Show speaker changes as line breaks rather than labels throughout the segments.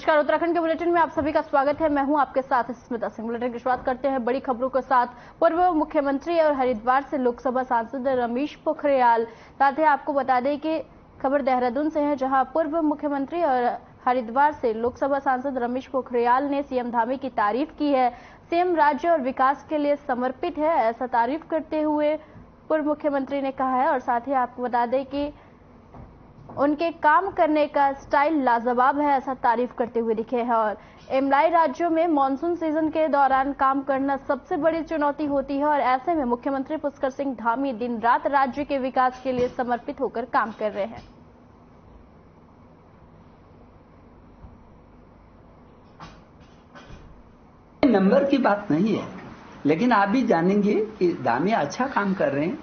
नमस्कार, उत्तराखंड के बुलेटिन में आप सभी का स्वागत है। मैं हूं आपके साथ स्मिता सिंह। बुलेटिन की शुरुआत करते हैं बड़ी खबरों के साथ। पूर्व मुख्यमंत्री और हरिद्वार से लोकसभा सांसद रमेश पोखरियाल। साथ ही आपको बता दें कि खबर देहरादून से है, जहां पूर्व मुख्यमंत्री और हरिद्वार से लोकसभा सांसद रमेश पोखरियाल ने सीएम धामी की तारीफ की है। सीएम राज्य और विकास के लिए समर्पित है, ऐसा तारीफ करते हुए पूर्व मुख्यमंत्री ने कहा है। और साथ ही आपको बता दें कि उनके काम करने का स्टाइल लाजवाब है, ऐसा तारीफ करते हुए दिखे हैं। और इमलाई राज्यों में मानसून सीजन के दौरान काम करना सबसे बड़ी चुनौती होती है, और ऐसे में मुख्यमंत्री पुष्कर सिंह धामी दिन रात राज्य के विकास के लिए समर्पित होकर काम कर रहे हैं।
नंबर की बात नहीं है, लेकिन आप भी जानेंगे कि धामी अच्छा काम कर रहे हैं,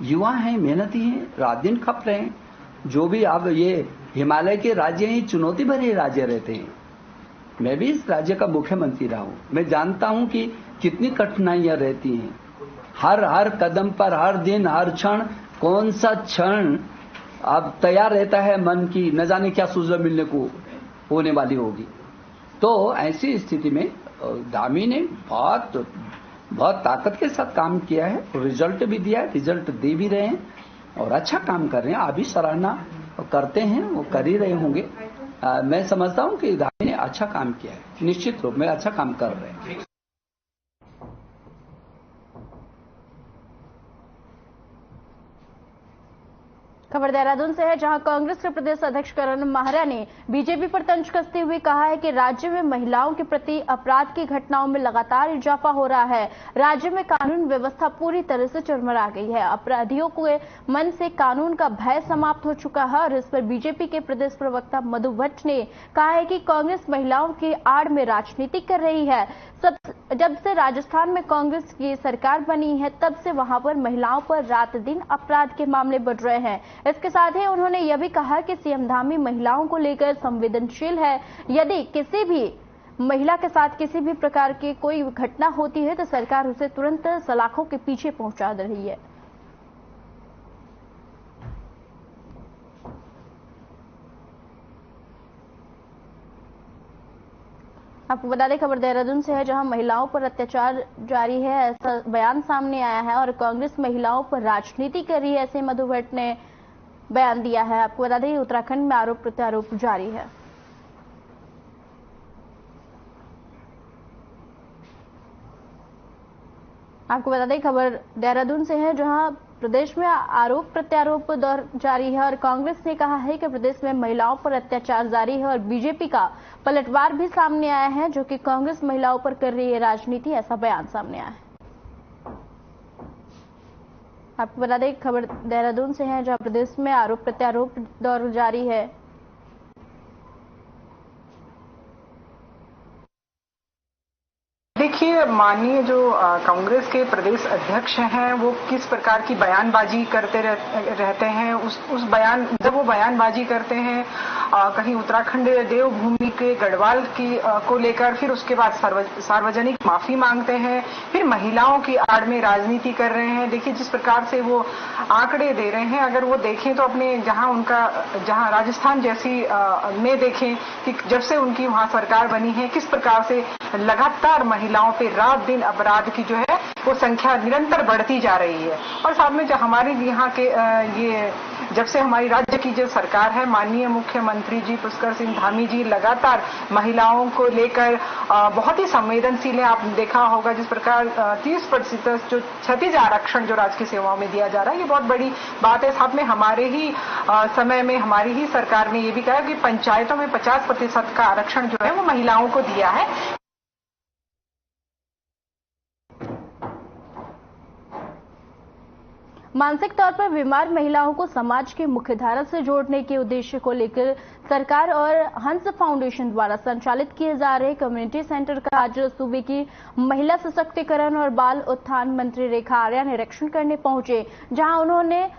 युवा हैं, मेहनती हैं, रात दिन खप रहे हैं। जो भी अब ये हिमालय के राज्य ही चुनौती भरे राज्य रहते हैं। मैं भी इस राज्य का मुख्यमंत्री रहा हूं, मैं जानता हूं कि कितनी कठिनाइयां रहती हैं। हर कदम पर, हर दिन, हर क्षण, कौन सा क्षण अब तैयार रहता है मन की न जाने क्या सूझ मिलने को होने वाली होगी। तो ऐसी स्थिति में धामी ने बहुत ताकत के साथ काम किया है, रिजल्ट भी दिया है, रिजल्ट दे भी रहे हैं और अच्छा काम कर रहे हैं। आप भी सराहना करते हैं, वो कर ही रहे होंगे। मैं समझता हूं कि धामी ने अच्छा काम किया है, निश्चित रूप में अच्छा काम कर रहे हैं।
खबर देहरादून से है, जहां कांग्रेस के प्रदेश अध्यक्ष करण माहरा ने बीजेपी पर तंज कसते हुए कहा है कि राज्य में महिलाओं के प्रति अपराध की घटनाओं में लगातार इजाफा हो रहा है। राज्य में कानून व्यवस्था पूरी तरह से चरमरा गई है। अपराधियों के मन से कानून का भय समाप्त हो चुका है। और इस पर बीजेपी के प्रदेश प्रवक्ता मधु भट्ट ने कहा है कि कांग्रेस महिलाओं की आड़ में राजनीति कर रही है। जब से राजस्थान में कांग्रेस की सरकार बनी है, तब से वहां पर महिलाओं पर रात दिन अपराध के मामले बढ़ रहे हैं। इसके साथ ही उन्होंने यह भी कहा कि सीएम धामी महिलाओं को लेकर संवेदनशील है। यदि किसी भी महिला के साथ किसी भी प्रकार की कोई घटना होती है तो सरकार उसे तुरंत सलाखों के पीछे पहुंचा रही है। आपको बता दें, खबर देहरादून से है, जहां महिलाओं पर अत्याचार जारी है, ऐसा बयान सामने आया है। और कांग्रेस महिलाओं पर राजनीति कर रही है, ऐसे मधु भट्ट ने बयान दिया है। आपको बता दें, उत्तराखंड में आरोप प्रत्यारोप जारी है। आपको बता दें, खबर देहरादून से है, जहां प्रदेश में आरोप प्रत्यारोप दौर जारी है। और कांग्रेस ने कहा है कि प्रदेश में महिलाओं पर अत्याचार जारी है। और बीजेपी का पलटवार भी सामने आया है, जो कि कांग्रेस महिलाओं पर कर रही है राजनीति, ऐसा बयान सामने आया है। आपको बता दें, खबर देहरादून से है, जहां प्रदेश में आरोप प्रत्यारोप दौर जारी है।
देखिए, माननीय जो कांग्रेस के प्रदेश अध्यक्ष हैं, वो किस प्रकार की बयानबाजी करते रहते हैं। जब वो बयानबाजी करते हैं कहीं उत्तराखंड देवभूमि के गढ़वाल की को लेकर, फिर उसके बाद सार्वजनिक माफी मांगते हैं, फिर महिलाओं की आड़ में राजनीति कर रहे हैं। देखिए, जिस प्रकार से वो आंकड़े दे रहे हैं, अगर वो देखें तो अपने जहां राजस्थान जैसी में देखें कि जब से उनकी वहां सरकार बनी है, किस प्रकार से लगातार महिलाओं पे रात दिन अपराध की जो है वो संख्या निरंतर बढ़ती जा रही है। और साथ में जो हमारे यहाँ के जब से हमारी राज्य की जो सरकार है, माननीय मुख्यमंत्री जी पुष्कर सिंह धामी जी लगातार महिलाओं को लेकर बहुत ही संवेदनशील है। आपने देखा होगा जिस प्रकार 30% जो क्षतिज आरक्षण जो राजकीय सेवाओं में दिया जा रहा है, ये बहुत बड़ी बात है। साथ में हमारे ही समय में हमारी ही सरकार ने ये भी कहा कि पंचायतों में 50% का आरक्षण जो है वो महिलाओं को दिया है।
मानसिक तौर पर बीमार महिलाओं को समाज की मुख्यधारा से जोड़ने के उद्देश्य को लेकर सरकार और हंस फाउंडेशन द्वारा संचालित किए जा रहे कम्युनिटी सेंटर का आज सूबे की महिला सशक्तिकरण और बाल उत्थान मंत्री रेखा आर्या निरीक्षण करने पहुंचे, जहां उन्होंने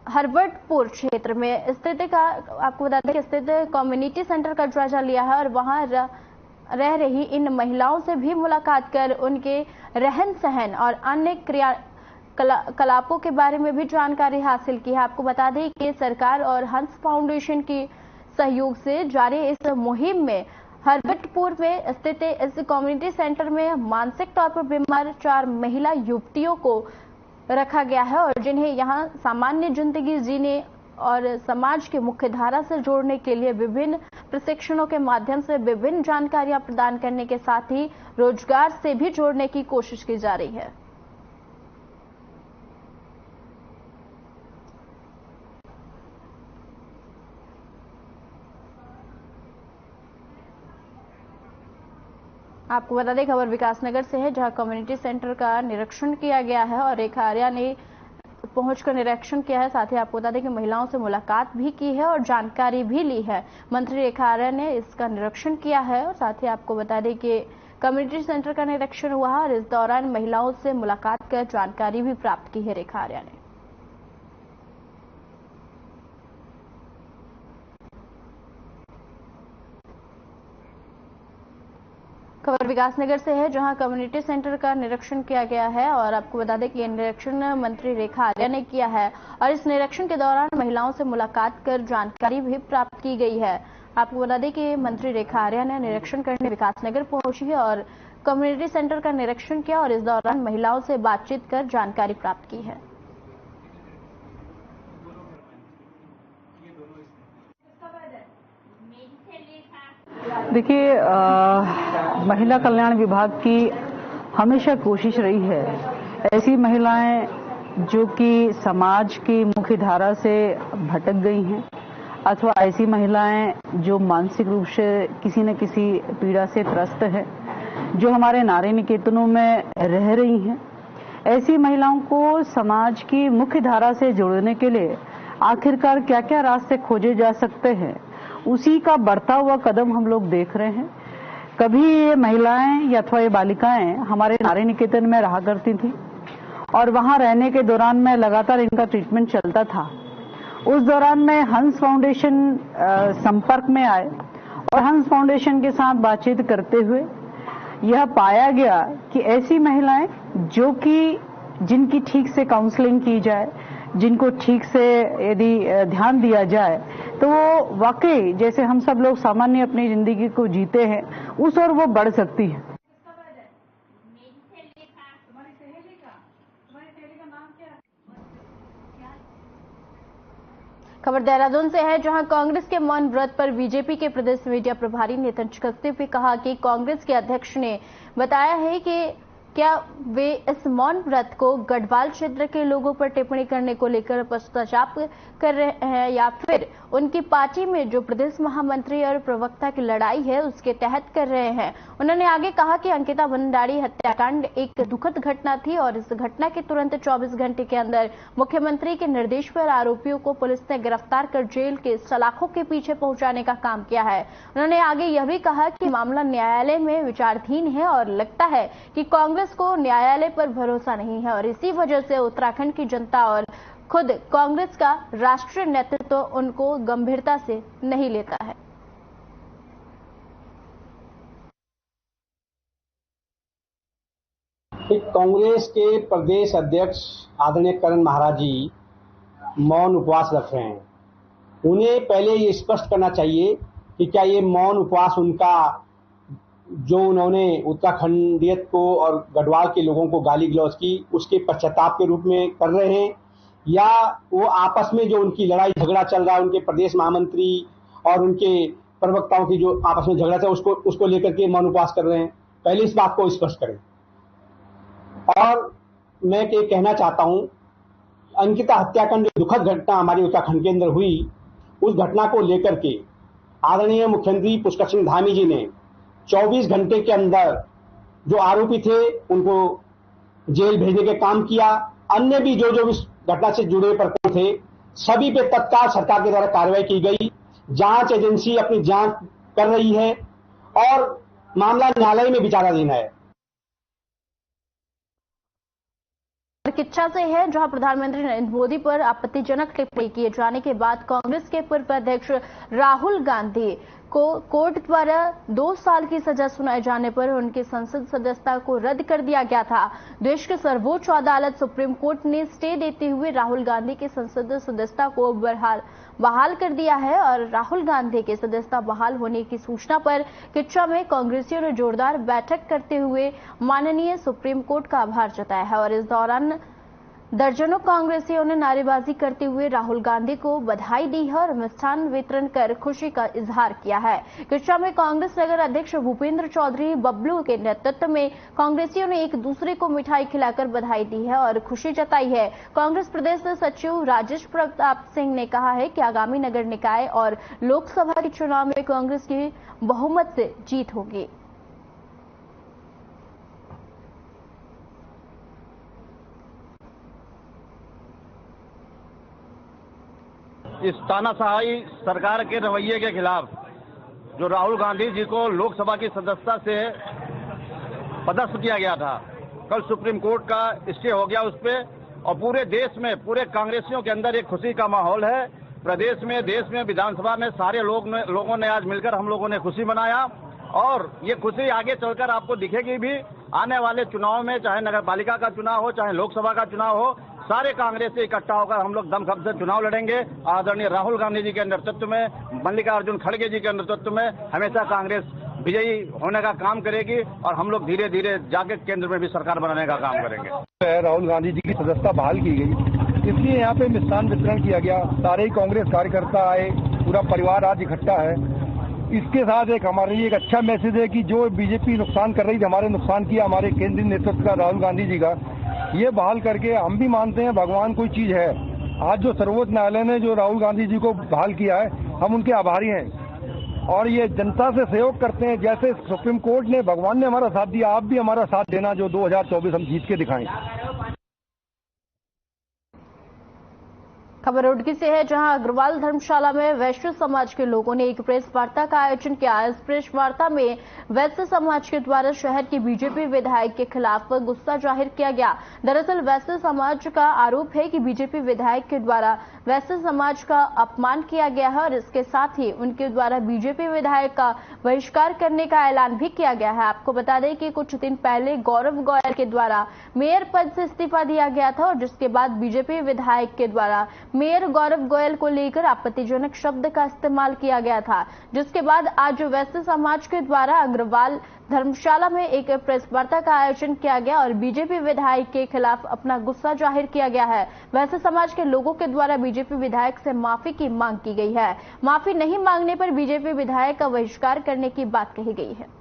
हरवटपुर क्षेत्र में स्थित आपको बता दें स्थित कम्युनिटी सेंटर का जायजा लिया है। और वहां रह रही इन महिलाओं से भी मुलाकात कर उनके रहन सहन और अन्य कलापों के बारे में भी जानकारी हासिल की है। आपको बता दें कि सरकार और हंस फाउंडेशन की सहयोग से जारी इस मुहिम में हरबटपुर में स्थित इस कम्युनिटी सेंटर में मानसिक तौर पर बीमार 4 महिला युवतियों को रखा गया है और जिन्हें यहां सामान्य जिंदगी जीने और समाज की मुख्य धारा से जोड़ने के लिए विभिन्न प्रशिक्षणों के माध्यम से विभिन्न जानकारियां प्रदान करने के साथ ही रोजगार से भी जोड़ने की कोशिश की जा रही है। आपको बता दें, खबर विकासनगर से है, जहां कम्युनिटी सेंटर का निरीक्षण किया गया है और रेखा आर्या ने पहुंचकर निरीक्षण किया है। साथ ही आपको बता दें कि महिलाओं से मुलाकात भी की है और जानकारी भी ली है। मंत्री रेखा आर्या ने इसका निरीक्षण किया है और साथ ही आपको बता दें कि कम्युनिटी सेंटर का निरीक्षण हुआ और इस दौरान महिलाओं से मुलाकात कर जानकारी भी प्राप्त की है रेखा आर्या ने। खबर विकासनगर से है, जहां कम्युनिटी सेंटर का निरीक्षण किया गया है और आपको बता दें कि यह निरीक्षण मंत्री रेखा आर्या ने किया है और इस निरीक्षण के दौरान महिलाओं से मुलाकात कर जानकारी भी प्राप्त की गई है। आपको बता दें कि मंत्री रेखा आर्या ने निरीक्षण करने विकासनगर पहुंची है और कम्युनिटी सेंटर का निरीक्षण किया और इस दौरान महिलाओं से बातचीत कर जानकारी प्राप्त की है।
देखिए, महिला कल्याण विभाग की हमेशा कोशिश रही है ऐसी महिलाएं जो कि समाज की मुख्य धारा से भटक गई हैं अथवा ऐसी महिलाएं जो मानसिक रूप से किसी न किसी पीड़ा से त्रस्त है, जो हमारे नारी निकेतनों में रह रही हैं, ऐसी महिलाओं को समाज की मुख्य धारा से जोड़ने के लिए आखिरकार क्या क्या रास्ते खोजे जा सकते हैं, उसी का बढ़ता हुआ कदम हम लोग देख रहे हैं। कभी ये महिलाएं या अथवा ये बालिकाएं हमारे नारी निकेतन में रहा करती थी और वहां रहने के दौरान में लगातार इनका ट्रीटमेंट चलता था। उस दौरान में हंस फाउंडेशन संपर्क में आए और हंस फाउंडेशन के साथ बातचीत करते हुए यह पाया गया कि ऐसी महिलाएं जो कि जिनकी ठीक से काउंसलिंग की जाए, जिनको ठीक से यदि ध्यान दिया जाए तो वो वाकई जैसे हम सब लोग सामान्य अपनी जिंदगी को जीते हैं उस और वो बढ़ सकती है।
खबर देहरादून से है, जहां कांग्रेस के मौन व्रत पर बीजेपी के प्रदेश मीडिया प्रभारी ने तंज कसते हुए कहा कि कांग्रेस के अध्यक्ष ने बताया है कि क्या वे इस मौन व्रत को गढ़वाल क्षेत्र के लोगों पर टिप्पणी करने को लेकर पश्चाताप कर रहे हैं या फिर उनकी पार्टी में जो प्रदेश महामंत्री और प्रवक्ता की लड़ाई है उसके तहत कर रहे हैं। उन्होंने आगे कहा कि अंकिता भंडारी हत्याकांड एक दुखद घटना थी और इस घटना के तुरंत 24 घंटे के अंदर मुख्यमंत्री के निर्देश पर आरोपियों को पुलिस ने गिरफ्तार कर जेल के सलाखों के पीछे पहुंचाने का काम किया है। उन्होंने आगे यह भी कहा कि मामला न्यायालय में विचाराधीन है और लगता है कि कांग्रेस को न्यायालय पर भरोसा नहीं है और इसी वजह से उत्तराखंड की जनता और खुद कांग्रेस का राष्ट्रीय नेतृत्व उनको गंभीरता से नहीं लेता है।
कांग्रेस के प्रदेश अध्यक्ष आदरणीय करण महाराज जी मौन उपवास रख रहे हैं। उन्हें पहले ये स्पष्ट करना चाहिए कि क्या ये मौन उपवास उनका जो उन्होंने उत्तराखंडियत को और गढ़वाल के लोगों को गाली गलौज की उसके पश्चाताप के रूप में कर रहे हैं, या वो आपस में जो उनकी लड़ाई झगड़ा चल रहा है उनके प्रदेश महामंत्री और उनके प्रवक्ताओं की जो आपस में झगड़ा था उसको लेकर के मौन उपवास कर रहे हैं। पहले इस बात को स्पष्ट करें। और मैं ये कहना चाहता हूं, अंकिता हत्याकांड जो दुखद घटना हमारे उत्तराखंड के अंदर हुई, उस घटना को लेकर के आदरणीय मुख्यमंत्री पुष्कर सिंह धामी जी ने 24 घंटे के अंदर जो आरोपी थे उनको जेल भेजने के काम किया। अन्य भी जो इस घटना से जुड़े प्रकरण थे सभी पे तत्काल सरकार के द्वारा कार्रवाई की गई। जांच एजेंसी अपनी जांच कर रही है और मामला न्यायालय में विचाराधीन है।
किच्छा से है, जहां प्रधानमंत्री नरेंद्र मोदी पर आपत्तिजनक टिप्पणी किए जाने के बाद कांग्रेस के पूर्व अध्यक्ष राहुल गांधी को कोर्ट द्वारा 2 साल की सजा सुनाए जाने पर उनकी संसद सदस्यता को रद्द कर दिया गया था। देश के सर्वोच्च अदालत सुप्रीम कोर्ट ने स्टे देते हुए राहुल गांधी की संसद सदस्यता को बहाल कर दिया है और राहुल गांधी की सदस्यता बहाल होने की सूचना पर किच्चा में कांग्रेसियों ने जोरदार बैठक करते हुए माननीय सुप्रीम कोर्ट का आभार जताया है और इस दौरान दर्जनों कांग्रेसियों ने नारेबाजी करते हुए राहुल गांधी को बधाई दी है और मिष्ठान वितरण कर खुशी का इजहार किया है। किच्चा में कांग्रेस नगर अध्यक्ष भूपेंद्र चौधरी बबलू के नेतृत्व में कांग्रेसियों ने एक दूसरे को मिठाई खिलाकर बधाई दी है और खुशी जताई है। कांग्रेस प्रदेश सचिव राजेश प्रताप सिंह ने कहा है कि आगामी नगर निकाय और लोकसभा के चुनाव में कांग्रेस की बहुमत से जीत होगी।
इस तानाशाही सरकार के रवैये के खिलाफ जो राहुल गांधी जी को लोकसभा की सदस्यता से पदस्थ किया गया था, कल सुप्रीम कोर्ट का स्टे हो गया उस पर और पूरे देश में पूरे कांग्रेसियों के अंदर एक खुशी का माहौल है। प्रदेश में, देश में, विधानसभा में सारे लोगों ने आज मिलकर हम लोगों ने खुशी मनाया और ये खुशी आगे चलकर आपको दिखेगी भी। आने वाले चुनाव में चाहे नगर पालिका का चुनाव हो, चाहे लोकसभा का चुनाव हो, सारे कांग्रेस से इकट्ठा होकर हम लोग दमखम से चुनाव लड़ेंगे। आदरणीय राहुल गांधी जी के नेतृत्व में, मल्लिकार्जुन खड़गे जी के नेतृत्व में हमेशा कांग्रेस विजयी होने का काम करेगी और हम लोग धीरे धीरे जाके केंद्र में भी सरकार बनाने का काम करेंगे।
राहुल गांधी जी की सदस्यता बहाल की गई, इसलिए यहाँ पे मिष्ठान वितरण किया गया। सारे ही कांग्रेस कार्यकर्ता आए, पूरा परिवार आज इकट्ठा है। इसके साथ एक हमारे लिए एक अच्छा मैसेज है कि जो बीजेपी नुकसान कर रही थी, हमारे नुकसान किया हमारे केंद्रीय नेतृत्व का, राहुल गांधी जी का, ये बहाल करके हम भी मानते हैं भगवान कोई चीज है। आज जो सर्वोच्च न्यायालय ने जो राहुल गांधी जी को बहाल किया है, हम उनके आभारी हैं और ये जनता से सहयोग करते हैं। जैसे सुप्रीम कोर्ट ने, भगवान ने हमारा साथ दिया, आप भी हमारा साथ देना, जो 2024 हम जीत के दिखाएं।
खबर रुड़की से है, जहां अग्रवाल धर्मशाला में वैश्य समाज के लोगों ने एक प्रेस वार्ता का आयोजन किया। इस प्रेस वार्ता में वैश्य समाज के द्वारा शहर के बीजेपी विधायक के खिलाफ गुस्सा जाहिर किया गया। दरअसल वैश्य समाज का आरोप है कि बीजेपी विधायक के द्वारा वैश्य समाज का अपमान किया गया है और इसके साथ ही उनके द्वारा बीजेपी विधायक का बहिष्कार करने का ऐलान भी किया गया है। आपको बता दें कि कुछ दिन पहले गौरव गोयल के द्वारा मेयर पद से इस्तीफा दिया गया था और जिसके बाद बीजेपी विधायक के द्वारा मेयर गौरव गोयल को लेकर आपत्तिजनक शब्द का इस्तेमाल किया गया था, जिसके बाद आज वैश्य समाज के द्वारा अग्रवाल धर्मशाला में एक प्रेस वार्ता का आयोजन किया गया और बीजेपी विधायक के खिलाफ अपना गुस्सा जाहिर किया गया है। वैश्य समाज के लोगों के द्वारा बीजेपी विधायक से माफी की मांग की गई है। माफी नहीं मांगने पर बीजेपी विधायक का बहिष्कार करने की बात कही गई है।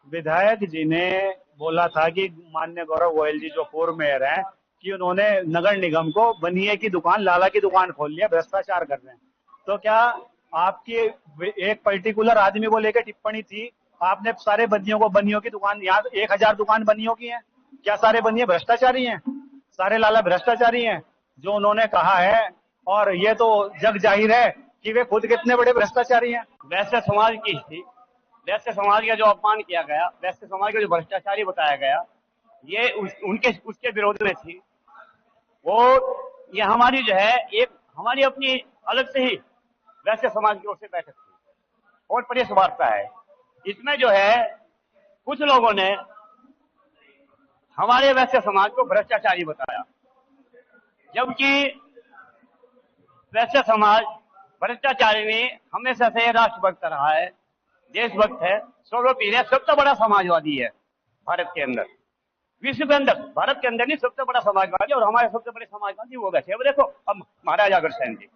विधायक जी ने बोला था कि माननीय गौरव गोयल जी जो पूर्व मेयर हैं कि उन्होंने नगर निगम को बनिए की दुकान, लाला की दुकान खोल लिया, भ्रष्टाचार कर रहे हैं। तो क्या आपकी एक पर्टिकुलर आदमी को लेकर टिप्पणी थी? आपने सारे बनियों को, बनियों की दुकान, यहाँ 1000 दुकान बनियों की हैं, क्या सारे बनिए भ्रष्टाचारी हैं? सारे लाला भ्रष्टाचारी हैं जो उन्होंने कहा है, और ये तो जग जाहिर है कि वे खुद कितने बड़े भ्रष्टाचारी हैं। वैश्य समाज की थी, वैश्य समाज का जो अपमान किया गया, वैश्य समाज का जो भ्रष्टाचारी बताया गया, ये उसके विरोध में थी। और ये हमारी जो है एक हमारी अपनी अलग से ही वैश्य समाज की ओर से बैठक थी और प्रेस वार्ता है। इसमें जो है कुछ लोगों ने हमारे वैश्य समाज को भ्रष्टाचारी बताया, जबकि वैश्य समाज भ्रष्टाचारी में हमेशा से राष्ट्रभक्त रहा है, देशभक्त है, सर्वप्रिय, सबसे बड़ा समाजवादी है भारत के अंदर, विश्व के अंदर, भारत के अंदर नहीं, सबसे बड़ा समाजवादी। और हमारे सबसे बड़े समाजवादी वो वैसे, अब देखो अब महाराज अग्रसेन जी।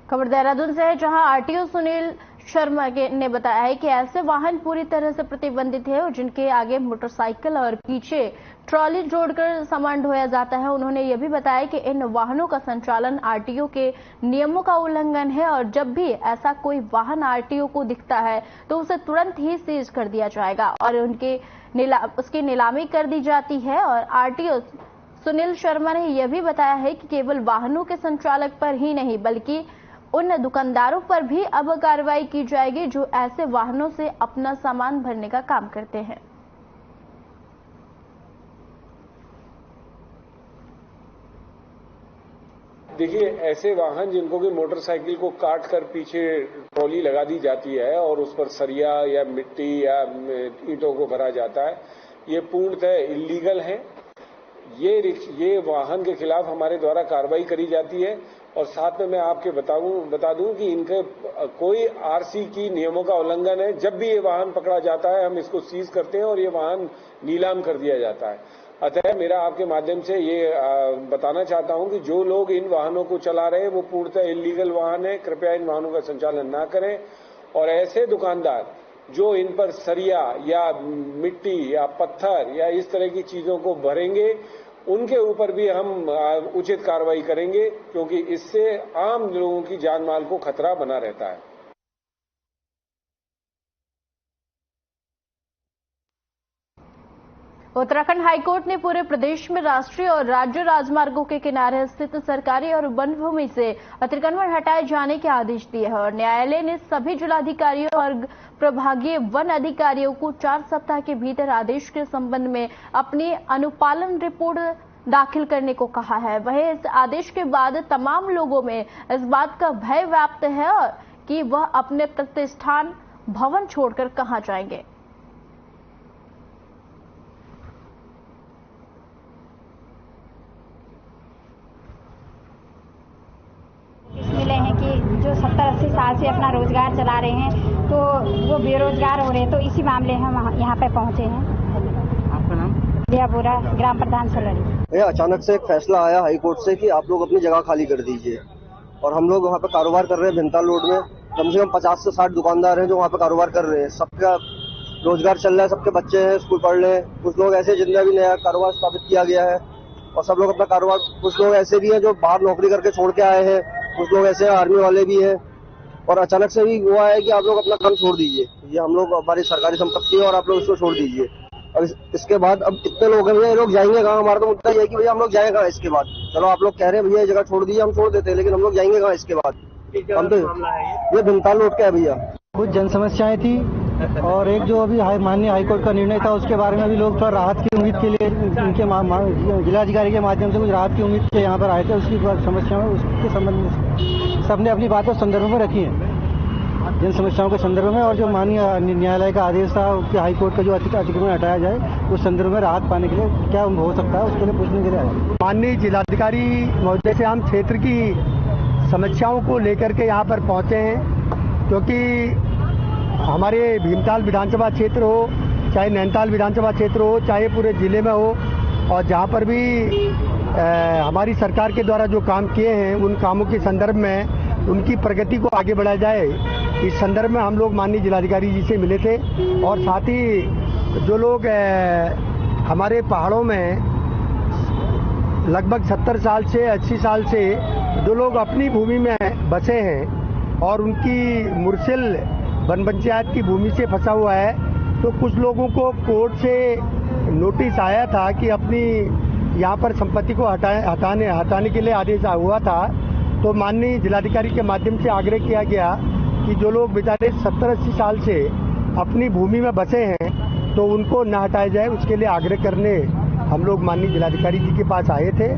खबर देहरादून से है, जहां आरटीओ सुनील शर्मा ने बताया है कि ऐसे वाहन पूरी तरह से प्रतिबंधित है और जिनके आगे मोटरसाइकिल और पीछे ट्रॉली जोड़कर सामान ढोया जाता है। उन्होंने यह भी बताया कि इन वाहनों का संचालन आरटीओ के नियमों का उल्लंघन है और जब भी ऐसा कोई वाहन आरटीओ को दिखता है तो उसे तुरंत ही सीज कर दिया जाएगा और उसकी नीलामी कर दी जाती है। और आरटीओ सुनील शर्मा ने यह भी बताया है कि केवल वाहनों के संचालक पर ही नहीं बल्कि उन दुकानदारों पर भी अब कार्रवाई की जाएगी जो ऐसे वाहनों से अपना सामान भरने का काम करते हैं।
देखिए, ऐसे वाहन जिनको कि मोटरसाइकिल को काट कर पीछे ट्रॉली लगा दी जाती है और उस पर सरिया या मिट्टी या ईंटों को भरा जाता है, ये पूर्णतः इल्लीगल है। ये वाहन के खिलाफ हमारे द्वारा कार्रवाई करी जाती है और साथ में मैं आपके बता दूं कि इनके कोई आरसी की नियमों का उल्लंघन है। जब भी ये वाहन पकड़ा जाता है हम इसको सीज करते हैं और ये वाहन नीलाम कर दिया जाता है। अतः मेरा आपके माध्यम से ये बताना चाहता हूं कि जो लोग इन वाहनों को चला रहे हैं वो पूर्णतः इल्लीगल वाहन है, कृपया इन वाहनों का संचालन न करें। और ऐसे दुकानदार जो इन पर सरिया या मिट्टी या पत्थर या इस तरह की चीजों को भरेंगे उनके ऊपर भी हम उचित कार्रवाई करेंगे, क्योंकि इससे आम लोगों की जान माल को खतरा बना रहता है।
उत्तराखंड हाईकोर्ट ने पूरे प्रदेश में राष्ट्रीय और राज्य राजमार्गों के किनारे स्थित सरकारी और वन भूमि से अतिक्रमण हटाए जाने के आदेश दिए हैं और न्यायालय ने सभी जिलाधिकारियों और प्रभागीय वन अधिकारियों को 4 सप्ताह के भीतर आदेश के संबंध में अपनी अनुपालन रिपोर्ट दाखिल करने को कहा है। वहीं इस आदेश के बाद तमाम लोगों में इस बात का भय व्याप्त है कि वह अपने प्रतिष्ठान भवन छोड़कर कहां जाएंगे।
मिले हैं कि जो 70-80 साल से अपना रोजगार चला रहे हैं तो वो बेरोजगार हो रहे हैं, तो इसी मामले हम यहाँ पे पहुँचे हैं।
आपका नाम?
दियापुरा, ग्राम प्रधान सलड़ी।
भैया, अचानक से एक फैसला आया हाई कोर्ट से कि आप लोग अपनी जगह खाली कर दीजिए और हम लोग वहाँ पे कारोबार कर रहे हैं। भिंता रोड में कम से कम 50 से 60 दुकानदार हैं जो वहाँ पे कारोबार कर रहे हैं। सबका रोजगार चल रहा है, सबके बच्चे हैं, स्कूल पढ़ रहे हैं। कुछ लोग ऐसे जिनमें भी नया कारोबार स्थापित किया गया है और सब लोग अपना कारोबार, कुछ लोग ऐसे भी हैं जो बाहर नौकरी करके छोड़ के आए हैं, कुछ लोग ऐसे आर्मी वाले भी हैं। और अचानक से भी हुआ है कि आप लोग अपना काम छोड़ दीजिए, ये हम लोग हमारी सरकारी संपत्ति है और आप लोग इसको छोड़ दीजिए। अब इसके बाद अब इतने लोग हैं, ये लोग जाएंगे कहाँ? हमारा तो मुद्दा ये है कि भैया हम लोग जाएंगे कहाँ इसके बाद? चलो आप लोग कह रहे हैं भैया ये जगह छोड़ दीजिए, हम छोड़ देते हैं, लेकिन हम लोग जाएंगे कहाँ इसके बाद? हम तो ये भिंताल रोड का है भैया।
कुछ जन समस्याएं थी और एक जो अभी माननीय हाईकोर्ट का निर्णय था उसके बारे में भी लोग थोड़ा राहत की उम्मीद के लिए उनके जिलाधिकारी के माध्यम से कुछ राहत की उम्मीद के यहाँ पर आए थे। उसकी समस्याओं उसके संबंध में सबने अपनी बातें संदर्भ में रखी हैं, जिन समस्याओं के संदर्भ में, और जो माननीय न्यायालय का आदेश था कि हाईकोर्ट का जो अतिक्रमण हटाया जाए उस संदर्भ में राहत पाने के लिए क्या हो सकता है उसके लिए पूछने के लिए आए।
माननीय जिलाधिकारी महोदय से हम क्षेत्र की समस्याओं को लेकर के यहाँ पर पहुँचे हैं, क्योंकि हमारे भीमताल विधानसभा क्षेत्र हो, चाहे नैनीताल विधानसभा क्षेत्र हो, चाहे पूरे जिले में हो, और जहाँ पर भी हमारी सरकार के द्वारा जो काम किए हैं उन कामों के संदर्भ में उनकी प्रगति को आगे बढ़ाया जाए, इस संदर्भ में हम लोग माननीय जिलाधिकारी जी से मिले थे। और साथ ही जो लोग हमारे पहाड़ों में लगभग 70 साल से 80 साल से जो लोग अपनी भूमि में बसे हैं और उनकी मुरसिल वन पंचायत की भूमि से फंसा हुआ है, तो कुछ लोगों को कोर्ट से नोटिस आया था कि अपनी यहाँ पर संपत्ति को हटाने के लिए आदेश हुआ था। तो माननीय जिलाधिकारी के माध्यम से आग्रह किया गया कि जो लोग बेचारे 70-80 साल से अपनी भूमि में बसे हैं तो उनको न हटाया जाए, उसके लिए आग्रह करने हम लोग माननीय जिलाधिकारी जी के पास आए थे।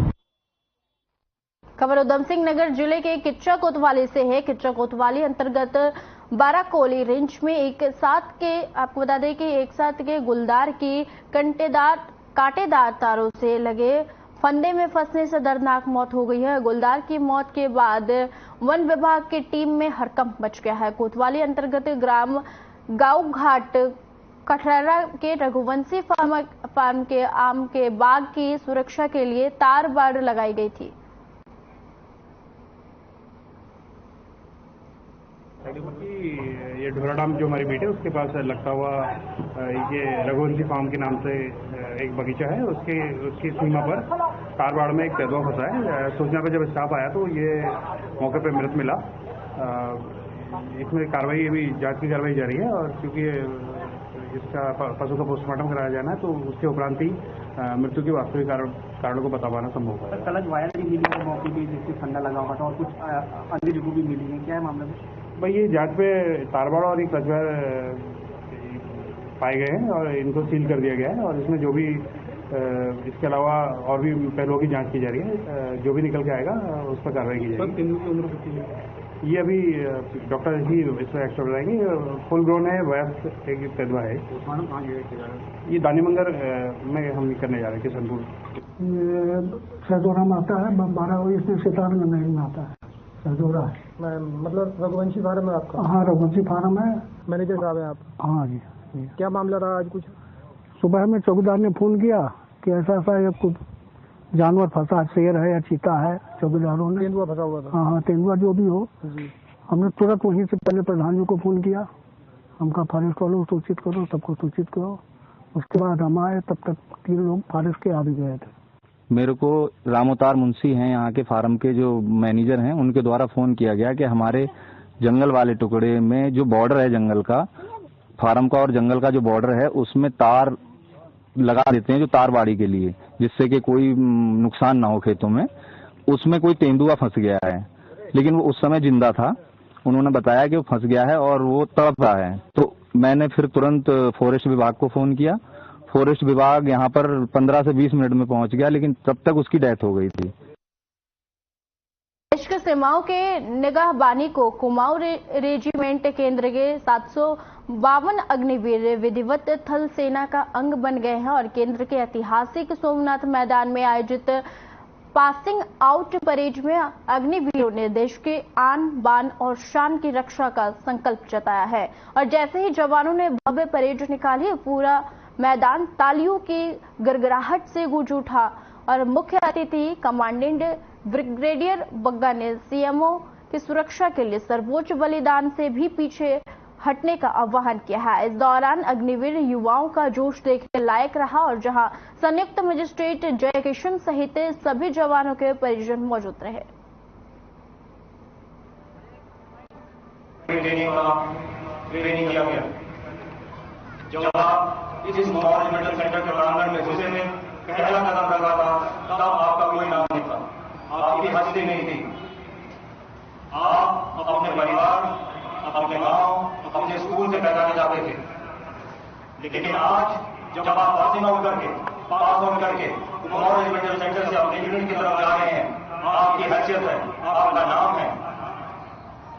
खबर उधम सिंह नगर जिले के किच्चा कोतवाली से है। किच्चा कोतवाली अंतर्गत बाराकोली रेंज में आपको बता दें कि एक साथ के गुलदार की कांटेदार तारों से लगे फंदे में फंसने से दर्दनाक मौत हो गई है। गुलदार की मौत के बाद वन विभाग की टीम में हड़कंप मच गया है। कोतवाली अंतर्गत ग्राम गांव घाट कठरारा के रघुवंशी फार्म के आम के बाग की सुरक्षा के लिए तार बाड़ लगाई गई थी।
ये ढोराडाम जो हमारी बेटी है उसके पास लगता हुआ ये रघुवंशी फार्म के नाम से एक बगीचा है, उसकी सीमा पर तारबाड़ में एक तेंदुआ फंसा है। सूचना पर जब स्टाफ आया तो ये मौके पर मृत मिला। इसमें कार्रवाई अभी जांच की कार्रवाई जारी है और क्योंकि इसका पशु का पोस्टमार्टम कराया जाना है तो उसके उपरांत ही मृत्यु के वास्तविक कारणों को बता पाना संभव है।
कल वायर भी मिली है मौके पर जिससे फंदा लगा हुआ था और कुछ अन्य जगहों भी मिली है, क्या है मामला?
भाई ये जांच पे तारबाड़ और एक कचवायर पाए गए हैं और इनको सील कर दिया गया है और इसमें जो भी इसके अलावा और भी पहलुओं की जांच की जा रही है। जो भी निकल के आएगा उस पर कार्रवाई की जाएगी।
तेंदुआ की उम्र कितनी है?
ये अभी डॉक्टर ही इसमें एक्स्ट्रा बताएंगे। फुल ग्रोन है, वयस्क एक तेंदुआ है। ये दानीमंगर में हम करने जा रहे हैं किशनपुर।
सरदोरा में आता है, 12 इसमें सितारगंज में आता है। सरदोरा है
मतलब रघुवंशी फार्म है आपका?
हाँ, रघुवंशी फार्म है।
मैनेजर साहब है आप?
हाँ जी।
क्या मामला रहा आज? कुछ
सुबह में चौकीदार ने फोन किया कि ऐसा कुछ जानवर फंसा, शेर है या चीता है। चौकीदारों ने
तेंदुआ फंसा हुआ था?
हाँ, तेंदुआ जो भी हो
जी।
हमने तुरंत वहीं से पहले प्रधान जी को फोन किया। हमका फॉरेस्ट वालों को सूचित करो, सबको सूचित करो। उसके बाद हम आए, तब तक 3 लोग फॉरेस्ट के आ भी गए थे।
मेरे को रामोतार मुंशी हैं, यहाँ के फार्म के जो मैनेजर हैं, उनके द्वारा फोन किया गया कि हमारे जंगल वाले टुकड़े में जो बॉर्डर है जंगल का, फार्म का और जंगल का जो बॉर्डर है, उसमें तार लगा देते हैं जो तारबाड़ी के लिए, जिससे कि कोई नुकसान ना हो खेतों में। उसमें कोई तेंदुआ फंस गया है, लेकिन वो उस समय जिंदा था। उन्होंने बताया कि वो फंस गया है और वो तड़प रहा है। तो मैंने फिर तुरंत फॉरेस्ट विभाग को फोन किया। फॉरेस्ट विभाग यहाँ पर 15 से 20 मिनट में पहुंच गया, लेकिन तब तक उसकी डेथ हो गई थी।
देश के सीमाओं के निगाहबानी को कुमाऊं रेजिमेंट केंद्र के 752 अग्निवीर विधिवत थल सेना का अंग बन गए हैं और केंद्र के ऐतिहासिक सोमनाथ मैदान में आयोजित पासिंग आउट परेड में अग्निवीरों ने देश के आन बान और शान की रक्षा का संकल्प जताया है। और जैसे ही जवानों ने भव्य परेड निकाली, पूरा मैदान तालियों की गड़गड़ाहट से गूंज उठा और मुख्य अतिथि कमांडेंट ब्रिगेडियर बग्गा ने सीएमओ की सुरक्षा के लिए सर्वोच्च बलिदान से भी पीछे हटने का आह्वान किया है। इस दौरान अग्निवीर युवाओं का जोश देखने लायक रहा और जहां संयुक्त मजिस्ट्रेट जय किशन सहित सभी जवानों के परिजन मौजूद रहे।
ट्रेनिंग किया गया। जब आप इस मॉडल मेडिकल सेंटर के प्रांगण में घुसे थे, पहला कदम रखा था, तब आपका कोई नाम नहीं था, आपकी हस्ती नहीं थी। आप अपने परिवार, अपने गांव, अपने स्कूल से पहचाने जाते थे। लेकिन आज जब आप पासिंग आउट करके, पास आउट करके कुमाऊं मेडिकल सेंटर से अपने यूनिट की तरफ जा रहे हैं, आपकी हैसियत है, आपका नाम है,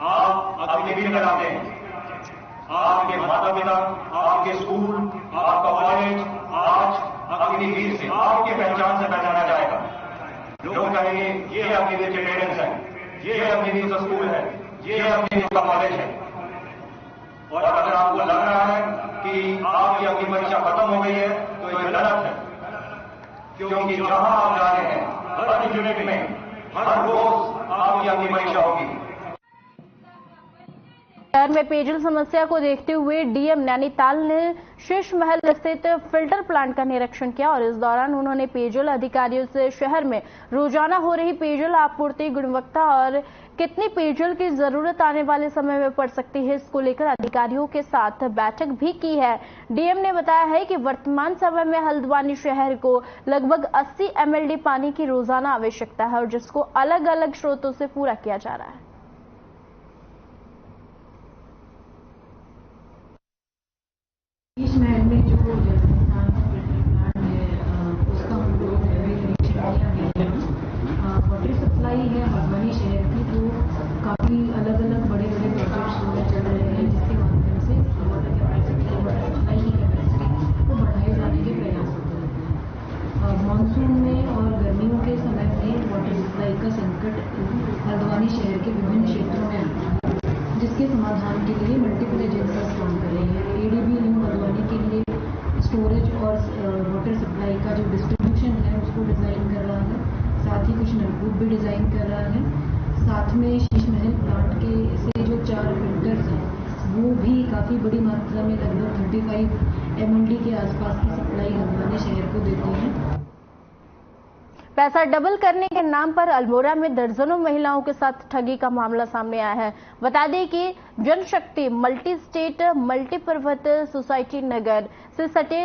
आप अग्निवीर कहलाते हैं। आपके माता पिता, आपके स्कूल, आपका कॉलेज आज अग्निवीर से, आपकी पहचान से पहचाना जाएगा। लोग कहेंगे ये अग्निवीर के पेरेंट्स हैं, ये अग्निवीर का स्कूल है, ये अग्निवीर का कॉलेज है। और अगर आपको लग रहा है कि आपकी अग्नि परीक्षा खत्म हो गई है, तो ये गलत है, क्योंकि जहां आप जा रहे हैं, हर यूनिट में हर रोज आपकी अग्नि परीक्षा होगी।
शहर में पेयजल समस्या को देखते हुए डीएम नैनीताल ने शीश महल स्थित फिल्टर प्लांट का निरीक्षण किया और इस दौरान उन्होंने पेयजल अधिकारियों से शहर में रोजाना हो रही पेयजल आपूर्ति, गुणवत्ता और कितनी पेयजल की जरूरत आने वाले समय में पड़ सकती है, इसको लेकर अधिकारियों के साथ बैठक भी की है। डीएम ने बताया है कि वर्तमान समय में हल्द्वानी शहर को लगभग 80 MLD पानी की रोजाना आवश्यकता है और जिसको अलग अलग स्रोतों से पूरा किया जा रहा है।
इस महल में जो जलस्थान प्लांट है उसका हम लोग वाटर सप्लाई है हल्द्वानी शहर की, तो काफ़ी अलग अलग बड़े बड़े प्रोजेक्ट्स चल रहे हैं जिसके माध्यम से वाटर कैपेसिटी, वाटर सप्लाई की कैपेसिटी को बढ़ाए जाने के प्रयास होते रहते हैं। मानसून में और गर्मियों के समय में वाटर सप्लाई का संकट हल्द्वानी शहर के विभिन्न क्षेत्रों में आता है, जिसके समाधान के लिए मल्टीपल एजेंसीज काम कर रही है। एडीबी न्यू हल्द्वानी के लिए स्टोरेज और वाटर सप्लाई का जो डिस्ट्रीब्यूशन है उसको डिज़ाइन कर रहा है, साथ ही कुछ नलकूप भी डिज़ाइन कर रहा है। साथ में शीश महल प्लांट के से जो 4 फिल्टर्स हैं वो भी काफ़ी बड़ी मात्रा में लगभग 35 MLD के आसपास की सप्लाई हल्द्वानी शहर को देते हैं।
पैसा डबल करने के नाम पर अल्मोड़ा में दर्जनों महिलाओं के साथ ठगी का मामला सामने आया है। बता दें कि जनशक्ति मल्टी स्टेट मल्टीपर्वत सोसाइटी नगर से सटे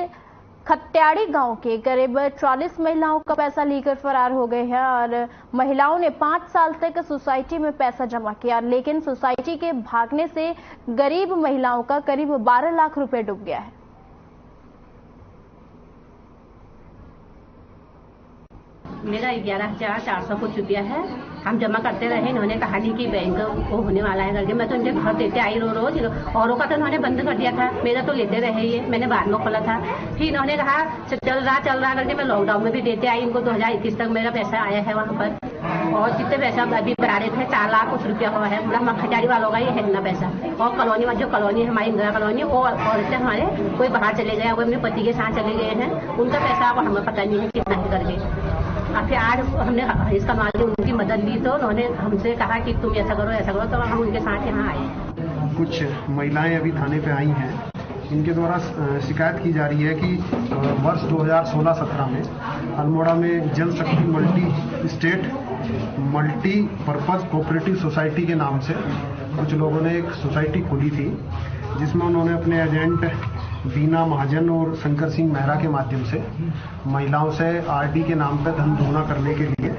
खत्याड़ी गांव के करीब 40 महिलाओं का पैसा लेकर फरार हो गए हैं और महिलाओं ने 5 साल तक सोसाइटी में पैसा जमा किया, लेकिन सोसाइटी के भागने से गरीब महिलाओं का करीब 12 लाख रुपए डूब गया है।
मेरा 11,400 कुछ रुपया है, हम जमा करते रहे। इन्होंने कहा नहीं कि बैंक वो होने वाला है करके। मैं तो इनके घर देते आई रोज, औरों का तो इन्होंने बंद कर दिया था, मेरा तो लेते रहे ये, मैंने बाद में खोला था। फिर इन्होंने कहा चल रहा करके मैं लॉकडाउन में भी देते आई इनको। 2021 तक मेरा पैसा आया है वहाँ पर, और जितने पैसा अभी बना रहे थे 4 लाख कुछ रुपया हुआ है। पूरा खजारी वालों का ये है इतना पैसा। और कॉलोनी में जो कॉलोनी है हमारी इंदिरा कॉलोनी, और औरतें हमारे कोई बाहर चले गए, कोई अपने पति के साथ चले गए हैं, उनका पैसा अब हमें पता नहीं है कितना ही करके। और फिर आज हमने इसका मालिक उनकी मदद ली तो उन्होंने हमसे कहा कि तुम ऐसा करो, तो हम उनके साथ यहाँ आए।
कुछ महिलाएं अभी थाने पे आई हैं, इनके द्वारा शिकायत की जा रही है कि वर्ष 2016-17 में अल्मोड़ा में जल शक्ति multi state multipurpose cooperative society के नाम से कुछ लोगों ने एक सोसाइटी खोली थी, जिसमें उन्होंने अपने एजेंट बीना महाजन और शंकर सिंह मेहरा के माध्यम से महिलाओं से आरडी के नाम पर धन दोगुना करने के लिए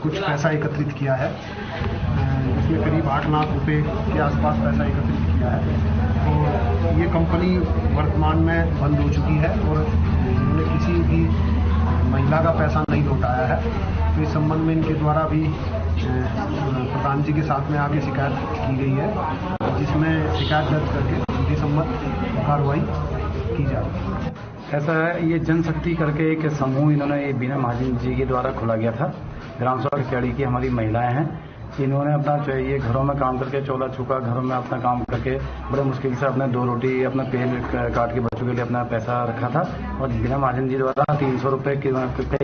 कुछ पैसा एकत्रित किया है। इसमें करीब 8 लाख रुपए के आसपास पैसा एकत्रित किया है। और ये कंपनी वर्तमान में बंद हो चुकी है और उन्होंने किसी भी महिला का पैसा नहीं लौटाया है। तो इस संबंध में इनके द्वारा भी प्रधान जी के साथ में आगे शिकायत की गई है, जिसमें शिकायत दर्ज करके उनकी सम्मत कार्रवाई की जा रही है।
ऐसा है, ये जनशक्ति करके एक समूह इन्होंने ये बीना महाजन जी के द्वारा खोला गया था। ग्राम सभा की कैडी की हमारी महिलाएं हैं, इन्होंने अपना ये घरों में काम करके चोला छुका घरों में अपना काम करके बड़े मुश्किल से अपने 2 रोटी अपना पेन काट के बच्चों के लिए अपना पैसा रखा था। और बीना महाजन जी द्वारा 300 रुपये की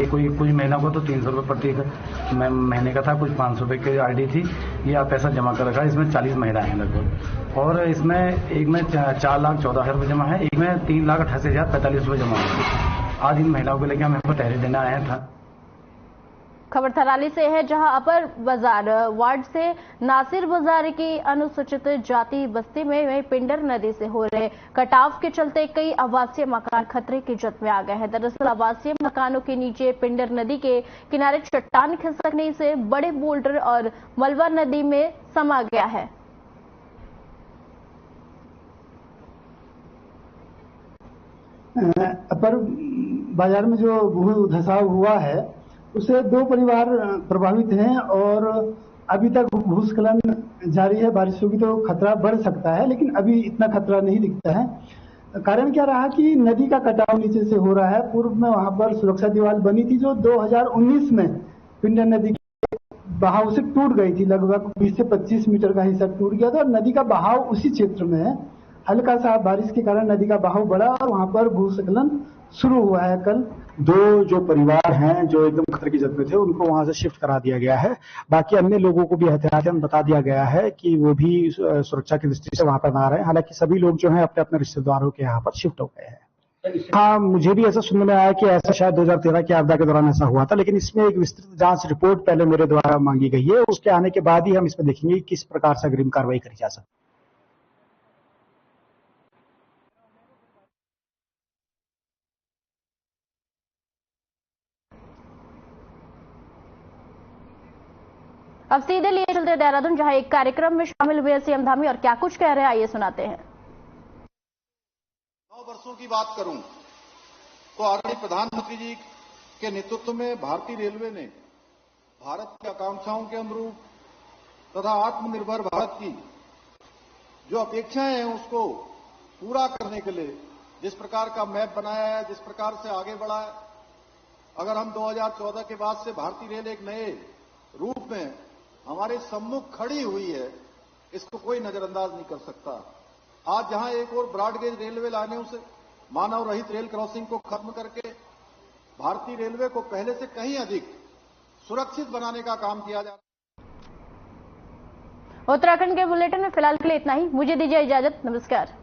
कुछ महीना को तो 300 रुपये प्रति महीने का था, कुछ 500 रुपये की आरडी थी। ये पैसा जमा कर रखा है। इसमें 40 महिलाएं हैं लगभग, और इसमें एक में 4,14,000 रुपये जमा है, एक में 3,88,045 रुपये जमा है। आज इन महिलाओं को लेकर हम इनको तहरीर देना आए था।
खबर थराली से है, जहां अपर बाजार वार्ड से नासिर बाजार की अनुसूचित जाति बस्ती में वही पिंडर नदी से हो रहे कटाव के चलते कई आवासीय मकान खतरे की जद में आ गए हैं। दरअसल आवासीय मकानों के नीचे पिंडर नदी के किनारे चट्टान खिसकने से बड़े बोल्डर और मलबा नदी में समा गया है।
अपर बाजार में जो भू धसाव हुआ है उससे 2 परिवार प्रभावित हैं और अभी तक भूस्खलन जारी है। बारिश होगी तो खतरा बढ़ सकता है, लेकिन अभी इतना खतरा नहीं दिखता है। कारण क्या रहा कि नदी का कटाव नीचे से हो रहा है। पूर्व में वहां पर सुरक्षा दीवार बनी थी जो 2019 में पिंडर नदी के बहाव से टूट गई थी। लगभग 20 से 25 मीटर का हिस्सा टूट गया था और नदी का बहाव उसी क्षेत्र में है। हल्का सा बारिश के कारण नदी का बहाव बढ़ा और वहां पर भूस्खलन शुरू हुआ है। कल
2 जो परिवार हैं जो एकदम खतरे की जद में थे उनको वहां से शिफ्ट करा दिया गया है। बाकी अन्य लोगों को भी एहतियातन बता दिया गया है कि वो भी सुरक्षा की दृष्टि से वहां पर ना रहे। हालांकि सभी लोग जो हैं अपने अपने रिश्तेदारों के यहाँ पर शिफ्ट हो गए हैं। हाँ, मुझे भी ऐसा सुनने में आया कि ऐसा शायद 2013 की आपदा के दौरान ऐसा हुआ था, लेकिन इसमें एक विस्तृत जांच रिपोर्ट पहले मेरे द्वारा मांगी गई है। उसके आने के बाद ही हम इसमें देखेंगे किस प्रकार से अग्रिम कार्रवाई करी जा सकती है।
अब सीधे लिए चलते देहरादून, जहां एक कार्यक्रम में शामिल हुए सीएम धामी और क्या कुछ कह रहे हैं आइए सुनाते हैं।
9 वर्षों की बात करूं तो आदरणीय प्रधानमंत्री जी के नेतृत्व में भारतीय रेलवे ने भारत की आकांक्षाओं के अनुरूप तथा आत्मनिर्भर भारत की जो अपेक्षाएं हैं उसको पूरा करने के लिए जिस प्रकार का मैप बनाया है, जिस प्रकार से आगे बढ़ा है, अगर हम 2014 के बाद से भारतीय रेल एक नए रूप में हमारे सम्मुख खड़ी हुई है, इसको कोई नजरअंदाज नहीं कर सकता। आज जहां एक और ब्रॉडगेज रेलवे लाने से मानव रहित रेल क्रॉसिंग को खत्म करके भारतीय रेलवे को पहले से कहीं अधिक सुरक्षित बनाने का काम किया जा रहा है।
उत्तराखंड के बुलेटिन में फिलहाल के लिए इतना ही। मुझे दीजिए इजाजत। नमस्कार।